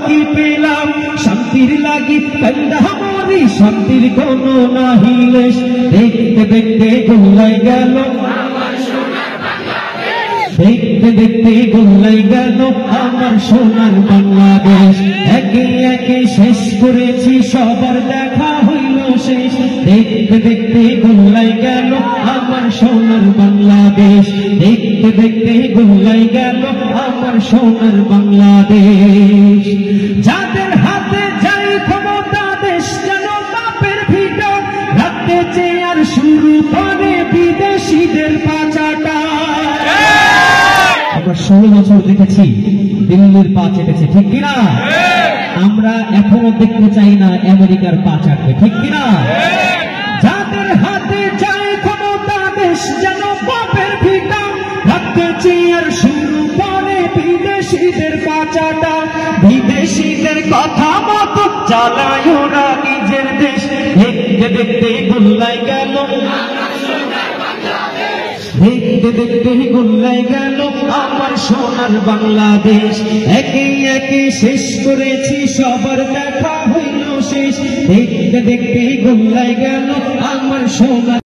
কি পেলাম শান্তির লাগি কান্দা মরি শান্তির কোনো নাহি লেশ দেখতে দেখতে গোল্লাই গেল দেখতে দেখতে গোল্লাই গেল আমার সোনার বাংলাদেশ একে একে শেষ করেছি সবার দেখা হইল শেষ দেখতে দেখতে গোল্লাই গেল আমার সোনার বাংলাদেশ দেখতে দেখতে গোল্লাই গেল আমার সোনার বাংলাদেশ যাদের হাতে যাই ক্ষমতা দেশ যেন বাপের ভিটা রাখতে চেয়ে আর শুরু করে বিদেশিদের পাচাটা আমরা 16 বছর দেখেছি দিল্লির পা চেটেছে ঠিক কিনা আমরা এখনো দেখতে চাই না আমেরিকার পা চাটবে ঠিক কিনা যাদের হাতে যায় ক্ষমতা দেশ যেন বাপের ভিটা রাখতে চেয়ে আর শুরু করে বিদেশিদের পাচাটা বিদেশিদের কথা মতো চালায় ওরা নিজের দেশ দেখতে দেখতে গোল্লাই গেল দেখতে দেখতে গোল্লাই গেল আমার সোনার বাংলাদেশ একে একে শেষ করেছি সবার দেখা হইল শেষ দেখতে দেখতে গোল্লাই গেল আমার সোনার